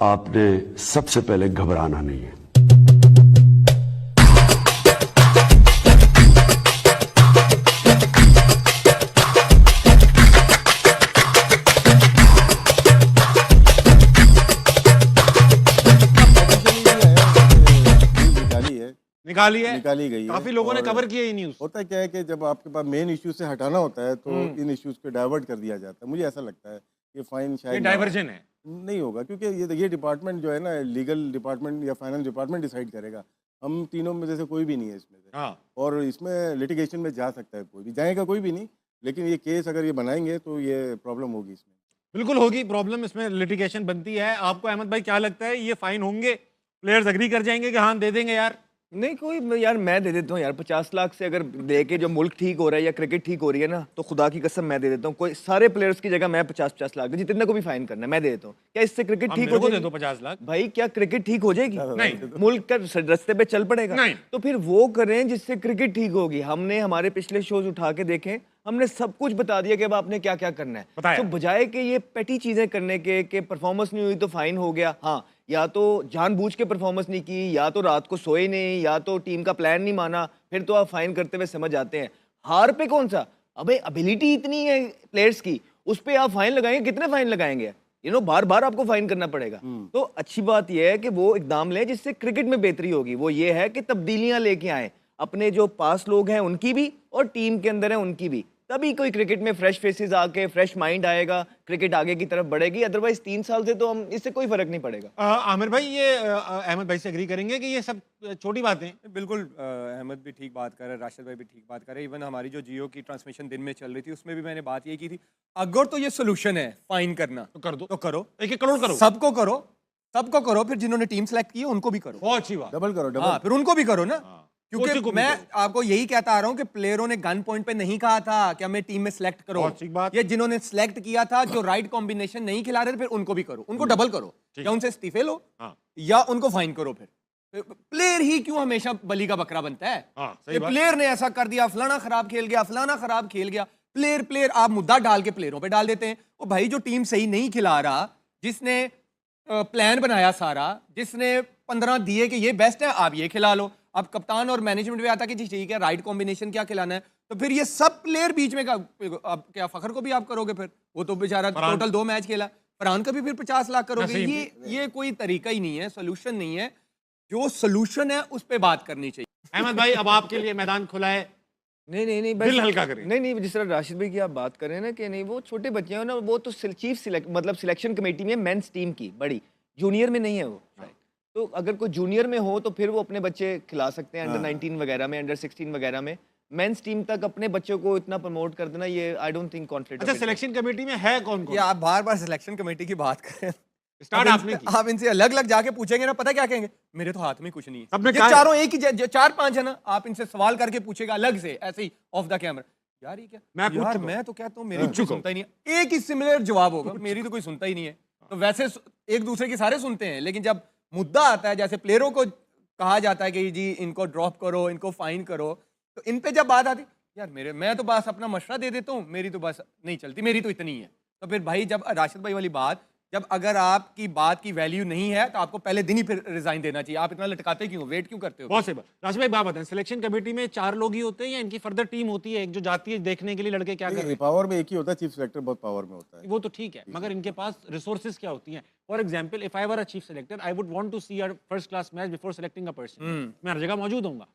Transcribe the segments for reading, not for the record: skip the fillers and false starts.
आपने सबसे पहले घबराना नहीं है। निकाली गई है। काफी लोगों ने कवर किया ये न्यूज़। होता क्या है कि जब आपके पास मेन इश्यू से हटाना होता है तो इन इश्यूज को डाइवर्ट कर दिया जाता है। मुझे ऐसा लगता है कि फाइन शायद डाइवर्जन है, नहीं होगा, क्योंकि ये डिपार्टमेंट जो है ना, लीगल डिपार्टमेंट या फाइनेंस डिपार्टमेंट डिसाइड करेगा। हम तीनों में से कोई भी नहीं है इसमें से। हाँ। और इसमें लिटिगेशन में जा सकता है कोई भी, जाएगा कोई भी नहीं, लेकिन ये केस अगर ये बनाएंगे तो ये प्रॉब्लम होगी इसमें। बिल्कुल होगी प्रॉब्लम, इसमें लिटिगेशन बनती है। आपको अहमद भाई क्या लगता है, ये फाइन होंगे? प्लेयर्स अग्री कर जाएंगे कि हाँ दे देंगे यार? नहीं कोई यार, मैं दे देता हूँ यार 50 लाख से अगर दे के जो मुल्क ठीक हो रहा है या क्रिकेट ठीक हो रही है ना, तो खुदा की कसम मैं दे देता हूँ। कोई सारे प्लेयर्स की जगह मैं 50-50 लाख जितने को भी फाइन करना है मैं दे देता हूँ। क्या इससे क्रिकेट ठीक हो दे जाएगी? दो 50 लाख भाई क्या क्रिकेट ठीक हो जाएगी? नहीं। मुल्क का रास्ते पे चल पड़ेगा? नहीं। तो फिर वो करें जिससे क्रिकेट ठीक होगी। हमने हमारे पिछले शोज उठा के देखें, हमने सब कुछ बता दिया कि अब आपने क्या क्या करना है। तो बजाय कि ये पेटी चीजें करने के परफॉर्मेंस नहीं हुई तो फाइन हो गया, हाँ, या तो जानबूझ के परफॉर्मेंस नहीं की, या तो रात को सोए नहीं, या तो टीम का प्लान नहीं माना, फिर तो आप फाइन करते हुए समझ आते हैं। हार पे कौन सा, अबे एबिलिटी इतनी है प्लेयर्स की, उस पे आप फाइन लगाएंगे, कितने फाइन लगाएंगे? बार बार आपको फाइन करना पड़ेगा। तो अच्छी बात यह है कि वो इकदाम लें जिससे क्रिकेट में बेहतरी होगी। वो ये है कि तब्दीलियां लेके आए, अपने जो पास लोग हैं उनकी भी और टीम के अंदर है उनकी भी, तभी कोई क्रिकेट में फ्रेश फेसेस आके फ्रेश माइंड आएगा, क्रिकेट आगे की तरफ बढ़ेगी। अदरवाइज 3 साल से तो हम इससे कोई फर्क नहीं पड़ेगा। आमिर भाई, ये अहमद भाई से एग्री करेंगे कि ये सब छोटी बातें हैं? बिल्कुल, अहमद भी ठीक बात कर रहे हैं, राशिद भाई भी ठीक बात कर रहे हैं। इवन हमारी जो जियो की ट्रांसमिशन दिन में चल रही थी उसमें भी मैंने बात ये की थी, अगर तो ये सोल्यूशन है फाइन करना तो कर दो, तो करो, 1-1 करोड़ करो, सबको करो, फिर जिन्होंने टीम सेलेक्ट की है उनको भी करो। बहुत अच्छी बात, डबल करो, हाँ, फिर उनको भी करो ना। क्योंकि मैं आपको यही कहता आ रहा हूं कि प्लेयरों ने गन पॉइंट पे नहीं कहा था कि हमें टीम में सिलेक्ट करो। ये जिन्होंने सिलेक्ट किया था, जो राइट कॉम्बिनेशन नहीं खिला रहे थे, फिर उनको भी करो, उनको डबल करो, या उनसे इस्तीफे लो, या उनको फाइन करो। फिर प्लेयर ही क्यों हमेशा बलि का बकरा बनता है? प्लेयर ने ऐसा कर दिया, फलाना खराब खेल गया, फलाना खराब खेल गया। प्लेयर आप मुद्दा डाल के प्लेयरों पे डाल देते हैं। ओ भाई, जो टीम सही नहीं खिला रहा, जिसने प्लान बनाया सारा, जिसने 15 दिए कि ये बेस्ट है, आप ये खिला लो। अब कप्तान और मैनेजमेंट भी आता कि जी ठीक है, राइट कॉम्बिनेशन क्या खिलाना है, तो फिर ये सब प्लेयर बीच में अब क्या फखर को भी आप करोगे? फिर वो तो बेचारा टोटल 2 मैच खेला, फरहान का भी फिर 50 लाख करोगे। ये कोई तरीका ही नहीं है, सोल्यूशन नहीं है। जो सोल्यूशन है उस पर बात करनी चाहिए। अहमद भाई, अब आपके लिए मैदान खुला है, नहीं दिल हल्का करें। नहीं, जिस तरह राशिद भाई की आप बात कर रहे हैं ना कि नहीं, वो छोटे बच्चे हैं ना, वो तो चीफ मतलब सिलेक्शन कमेटी में मेंस टीम की बड़ी, जूनियर में नहीं है वो। तो अगर कोई जूनियर में हो तो फिर वो अपने बच्चे खिला सकते हैं, अंडर 19 वगैरह में, अंडर 16 वगैरह में। मेंस टीम तक अपने बच्चों को इतना प्रमोट कर देना, ये आई डोंट थिंक कॉन्फ्लिक्ट। अच्छा, सिलेक्शन कमेटी में है कौन कौन? ये आप बार सिलेक्शन कमेटी की बात करें, स्टार्ट आपने की। आप इनसे अलग अलग जाके पूछेंगे ना, पता क्या कहेंगे? मेरे तो हाथ में कुछ नहीं है। ये चारों एक ही 4-5 है ना, आप इनसे सवाल करके पूछेगा अलग से, ऐसे ही ऑफ द कैमरा, यार ये क्या, मैं तो कहता हूँ मेरी कोई सुनता ही नहीं है। एक ही सिमिलर जवाब होगा, मेरी तो कोई सुनता ही नहीं है। तो वैसे एक दूसरे के सारे सुनते हैं, लेकिन जब मुद्दा आता है, जैसे प्लेयरों को कहा जाता है कि जी इनको ड्रॉप करो, इनको फाइन करो, तो इन पे जब बात आती, यार मैं तो बस अपना मशवरा दे देता हूँ, मेरी तो बस नहीं चलती, मेरी तो इतनी है। तो फिर भाई, जब राशिद भाई वाली बात, जब अगर आपकी बात की वैल्यू नहीं है तो आपको पहले दिन ही फिर रिजाइन देना चाहिए। आप इतना लटकाते क्यों, वेट क्यों करते हो? बहुत सही बात। राशिद भाई, बात बताएं, सिलेक्शन कमेटी में 4 लोग ही होते हैं या इनकी फर्दर टीम होती है, एक जो जाती है देखने के लिए लड़के क्या कर रहे हैं? पावर में एक ही होता है, चीफ सेलेक्टर बहुत पावर में होता है। वो तो ठीक है, मगर इनके पास रिसोर्सेज क्या होती हैं? For example, if I were a chief selector, I would want to see a first class match before selecting a person. मैं हर जगह मौजूद होऊंगा,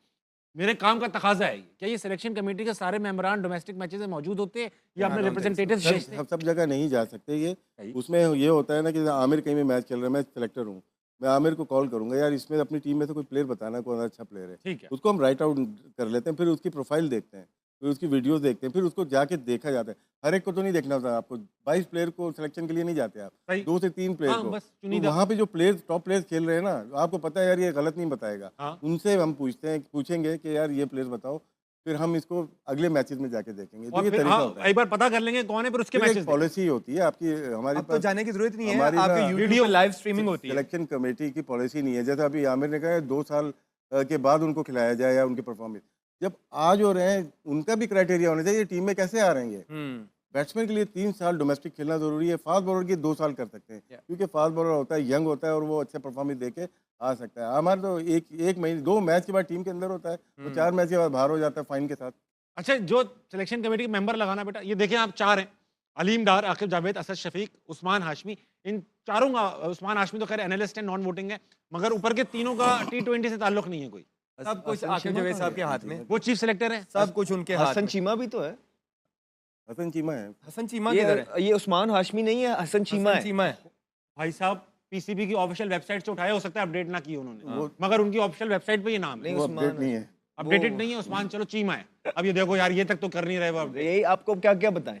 मेरे काम का तकाजा है। क्या ये सिलेक्शन कमेटी के सारे मेंबरान डोमेस्टिक मैचेस में मौजूद होते हैं या अपने रिप्रेजेंटेटिव्स भेजते हैं? सब जगह नहीं जा सकते। ये उसमें ये होता है ना कि आमिर कहीं में मैच चल रहा है, मैं सिलेक्टर हूँ, मैं आमिर को कॉल करूंगा, यार इसमें अपनी टीम में से कोई प्लेयर बताना, कौन अच्छा प्लेयर है। ठीक है, उसको हम राइट आउट कर लेते हैं, फिर उसकी प्रोफाइल देखते हैं, फिर उसकी वीडियोस देखते हैं, फिर उसको जाके देखा जाता है। हर एक को तो नहीं देखना होता आपको, 22 प्लेयर को सिलेक्शन के लिए नहीं जाते आप, 2 से 3 प्लेयर को। तो वहाँ पे जो प्लेयर टॉप प्लेयर्स खेल रहे हैं ना, आपको पता है यार ये गलत नहीं बताएगा, उनसे हम पूछेंगे कि यार ये प्लेयर बताओ, फिर हम इसको अगले मैचेस में जाके देखेंगे। तो ये तरीका होता है, एक बार पता कर लेंगे कौन है, फिर उसके मैचेस पॉलिसी होती है आपकी, हमारे तो जाने की जरूरत नहीं है, हमारी आपके यूट्यूब पे लाइव स्ट्रीमिंग होती है। सिलेक्शन कमेटी की पॉलिसी नहीं है। जैसे अभी आमिर ने कहा 2 साल के बाद उनको खिलाया जाए या उनकी परफॉर्मेंस, जब आ जो रहे हैं उनका भी क्राइटेरिया होना चाहिए, टीम में कैसे आ रहे हैं। बैट्समैन के लिए 3 साल डोमेस्टिक खेलना जरूरी है, फास्ट बॉलर के 2 साल कर सकते हैं, क्योंकि फास्ट बॉलर होता है, यंग होता है और वो अच्छे परफॉर्मेंस दे के आ सकता है। हमारा तो एक महीने 2 मैच के बाद टीम के अंदर होता है, तो 4 मैच के बाद बाहर हो जाता है फाइन के साथ। अच्छा, जो सिलेक्शन कमेटी के मेंबर लगाना बेटा, ये देखें आप 4 हैं, अलीम डार, आकिब जावेद, असद शफीक, उस्मान हाशमी। इन चारों का, उस्मान हाशमी तो खैर एनालिस्ट है, नॉन वोटिंग है, मगर ऊपर के तीनों का T20 से ताल्लुक नहीं है कोई। सब कुछ आकिब जावेद साहब के हाथ में, वो चीफ सेलेक्टर है, सब कुछ उनके हाथ हसन में। चीमा भी तो है। हसन चीमा है। हसन चीमा किधर है? ये उस्मान हाशमी नहीं है, हसन चीमा हसन है। चीमा है। भाई साहब पीसीबी की ऑफिशियल वेबसाइट से उठाया, हो सकता है अपडेट ना की उन्होंने, मगर उनकी ऑफिशियल वेबसाइट पे ये नाम है। नहीं, वो उस्मान अपडेट नहीं है। अपडेटेड नहीं है उस्मान, चलो चीमा है। अब ये देखो यार, ये तक तो कर नहीं रहे वो अपडेट। यही आपको क्या क्या बताएं।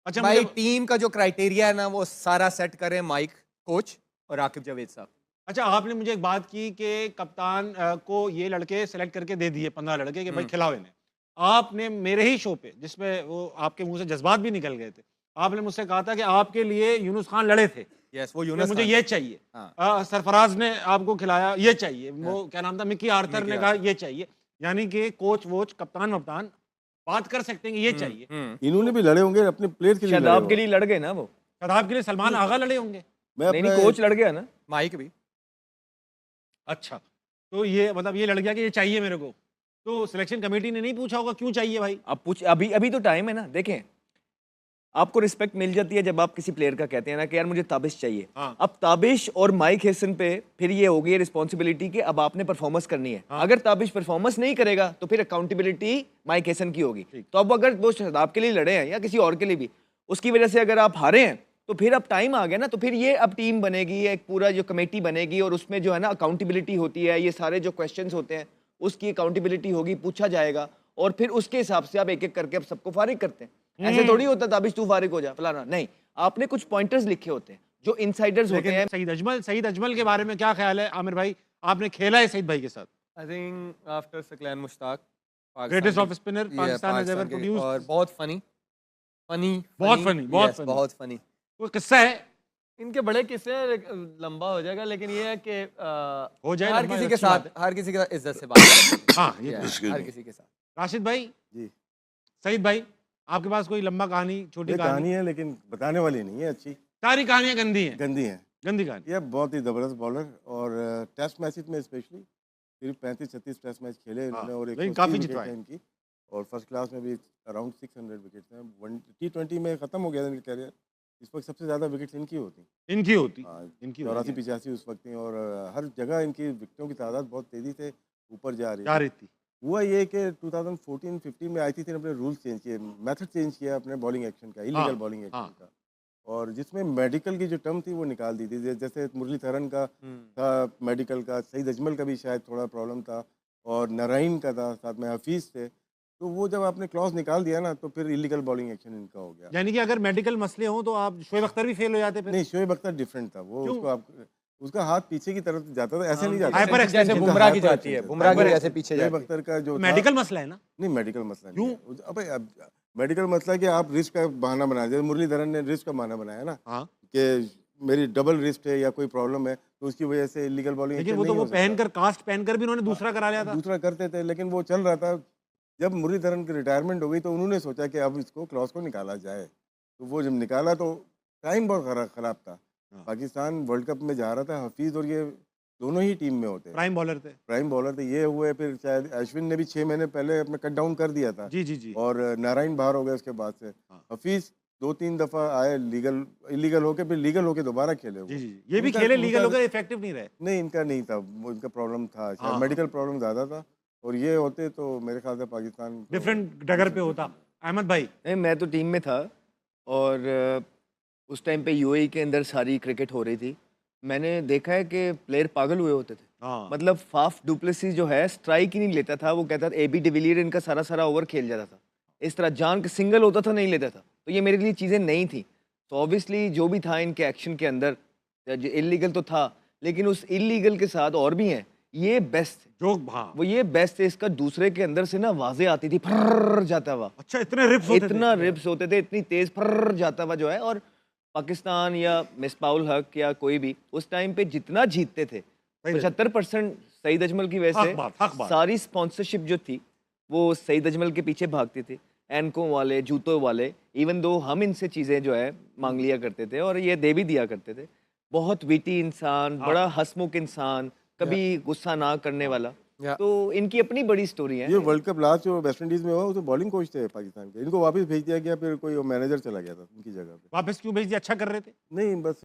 अच्छा भाई मुझे, टीम का जो क्राइटेरिया है ना वो सारा सेट करें माइक, कोच और आकिब जावेद साहब। अच्छा आपने मुझे एक बात की कि कप्तान को ये लड़के सेलेक्ट करके दे दिए, 15 लड़के कि भाई खिलाओ इन्हें। आपने मेरे ही शो पे, जिसमें वो आपके मुंह से जज्बात भी निकल गए थे, आपने मुझसे कहा था कि आपके लिए यूनुस खान लड़े थे, यस वो कि यूनुस मुझे खान। ये चाहिए। सरफराज ने आपको खिलाया, ये चाहिए। वो क्या नाम था, मिकी आर्थर ने कहा ये चाहिए। यानी कि कोच वोच कप्तान वप्तान बात कर सकते हैं कि ये चाहिए। इन्होंने भी लड़े होंगे अपने प्लेयर के लिए, लड़े शादाब हो। के लिए लड़ गए ना वो। शादाब के लिए सलमान आगा लड़े होंगे। मैं नहीं अपना नहीं, कोच लड़ गया ना। माइक भी। अच्छा, तो ये मतलब ये लड़ गया कि ये चाहिए मेरे को, तो सिलेक्शन कमेटी ने नहीं पूछा होगा क्यों चाहिए भाई? अब पूछ, अभी अभी तो टाइम है ना। देखें, आपको रिस्पेक्ट मिल जाती है जब आप किसी प्लेयर का कहते हैं ना कि यार मुझे ताबिश चाहिए। हाँ। अब ताबिश और माइक हेसन पे फिर ये हो गई रिस्पॉन्सिबिलिटी कि अब आपने परफॉर्मेंस करनी है। अगर ताबिश परफॉर्मेंस नहीं करेगा तो फिर अकाउंटेबिलिटी माइक हेसन की होगी। तो अब अगर वो शादाब के लिए लड़े हैं या किसी और के लिए भी, उसकी वजह से अगर आप हारे हैं तो फिर अब टाइम आ गया ना। तो फिर ये अब टीम बनेगी, एक पूरा जो कमेटी बनेगी और उसमें जो है ना अकाउंटेबिलिटी होती है, ये सारे जो क्वेश्चंस होते हैं उसकी अकाउंटेबिलिटी होगी, पूछा जाएगा और फिर उसके हिसाब से आप एक एक करके अब सबको फारिग करते हैं। ऐसे थोड़ी होता ताबिश तू फारिग हो जा फलाना, नहीं, आपने कुछ पॉइंटर्स लिखे होते हैं जो इनसाइडर्स होते हैं। सईद अजमल के बारे में क्या ख्याल है आमिर भाई? आपने खेला है सईद भाई के साथ? I think after Saqlain Mushtaq, greatest off spinner Pakistan has ever के, प्रोड्यूस्ड। और बहुत फनी बहुत funny, बहुत फनी। कोई किस्सा है? इनके बड़े किस्से हैं, लंबा हो जाएगा, लेकिन ये है कि हो जाए हर लंबा, किसी के अच्छी साथ, बात हर किसी के साथ इज्जत से बात करते हाँ ये हैं। तो- हर किसी के साथ। राशिद भाई जी। सईद भाई, आपके पास कोई लंबा कहानी, छोटी ये कहानी? कहानी है लेकिन बताने वाली नहीं है, अच्छी सारी कहानियां गंदी हैं, गंदी है। गंदी कहानी। ये बहुत ही ज़बरदस्त बॉलर और टेस्ट मैचेस में स्पेशली सिर्फ 35-36 टेस्ट मैच खेले इन्होंने और लेकिन 180 काफी विकेट जितवाए। हैं इनकी, और फर्स्ट क्लास में भी अराउंड 600 विकेट हैं। T20 में ख़त्म हो गया इनका कैरियर, इस वक्त सबसे ज़्यादा विकेट्स इनकी होती, इनकी होती, हाँ, इनकी 84-85 उस वक्त थी और हर जगह इनकी विकेटों की तादाद बहुत तेज़ी से ऊपर जा जा रही रही थी। हुआ ये कि 2014-15 में आई थी अपने रूल्स चेंज किए, मेथड चेंज किया अपने बॉलिंग एक्शन का, इलीगल बॉलिंग एक्शन का, और जिसमें मेडिकल की जो टर्म थी वो निकाल दी थी। जैसे मुरलीधरन का था मेडिकल का, सईद अजमल का भी शायद थोड़ा प्रॉब्लम था और नारायण का था, साथ में हफीज़ थे। तो वो जब आपने क्लॉज निकाल दिया ना तो फिर इलीगल बॉलिंग एक्शन इनका हो गया। यानी कि अगर मेडिकल मसले हों तो आप शोएब अख्तर भी फेल हो जाते फिर? नहीं, शोएब अख्तर डिफरेंट था, वो क्यों? उसको आप उसका हाथ पीछे की तरफ जाता था, ऐसे नहीं जाता हाइपर था। एक्सटेंशन जैसे उनका बुमराह की hyper जाती है, extension। बुमराह की Hyper जैसे पीछे शोएब जाती अख्तर का जो था- मेडिकल मसला है ना? नहीं, मेडिकल मसला नहीं है। अबे अब मेडिकल मसला है कि आप रिस्क का बहाना बना दिया। मुरलीधरन ने रिस्क का बहाना बनाया ना हाँ, कि मेरी डबल रिस्ट है या कोई प्रॉब्लम है तो उसकी वजह से इलीगल बॉलिंग लेकिन वो तो वो पहनकर, कास्ट पहनकर भी उन्होंने दूसरा करा लिया था। दूसरा करते थे, लेकिन वो चल रहा था। जब मुरलीधरन की रिटायरमेंट हो गई तो उन्होंने सोचा कि अब इसको क्लॉज को निकाला जाए, तो वो जब निकाला तो टाइम बहुत खराब था। पाकिस्तान वर्ल्ड कप में जा रहा था, हफीज़ और ये दोनों ही टीम में होते, प्राइम बॉलर थे। प्राइम बॉलर थे। ये हुए फिर शायद अश्विन ने भी 6 महीने पहले अपना कट डाउन कर दिया था, जी जी जी। और नारायण बाहर हो गए उसके बाद से। हफीज़ 2-3 दफ़ा आए इलीगल होके, फिर लीगल होके दोबारा खेले वो। जी जी, ये भी उनका- खेले उनका- लीगल होकर इफेक्टिव नहीं रहे। नहीं, इनका नहीं था, वो इनका प्रॉब्लम था शायद, मेडिकल प्रॉब्लम ज़्यादा था, और ये होते तो मेरे ख्याल से पाकिस्तान को- डिफरेंट डगर पे होता। अहमद भाई, नहीं, मैं तो टीम में था और उस टाइम पे यूएई के अंदर सारी क्रिकेट हो रही थी। मैंने देखा है कि प्लेयर पागल हुए होते थे। हाँ, मतलब फाफ डुप्लेसी जो है स्ट्राइक ही नहीं लेता था, वो कहता था एबी डिविलियर इनका सारा सारा ओवर खेल जाता था, इस तरह जान के सिंगल होता था, नहीं लेता था। तो ये मेरे लिए चीज़ें नहीं थी। तो ऑब्वियसली जो भी था इनके एक्शन के अंदर इलीगल तो था, लेकिन उस इलीगल के साथ और भी हैं, ये बेस्ट जो हाँ, वो ये बेस्ट है। इसका दूसरे के अंदर से ना वाजे आती थी, फर्र जाता हुआ, अच्छा इतने रिप्स होते थे। इतना रिप्स होते थे, इतनी तेज फर्र जाता हुआ जो है। और पाकिस्तान या मिसबाउल हक या कोई भी उस टाइम पे जितना जीतते थे, 75% सईद अजमल की वजह हक बात, हक से बात। सारी स्पॉन्सरशिप जो थी वो सईद अजमल के पीछे भागती थी। एनकों वाले, जूतों वाले, इवन दो हम इनसे चीज़ें जो है मांग लिया करते थे और ये दे भी दिया करते थे। बहुत विटी इंसान, बड़ा हंसमुख इंसान, कभी गुस्सा ना करने वाला। तो इनकी अपनी बड़ी स्टोरी है। ये वर्ल्ड कप लास्ट जो वेस्ट इंडीज में हुआ वो तो बॉलिंग कोच थे पाकिस्तान के, इनको वापस भेज दिया गया, फिर कोई मैनेजर चला गया था उनकी जगह पे। वापस क्यों भेज दिया? अच्छा कर रहे थे। नहीं बस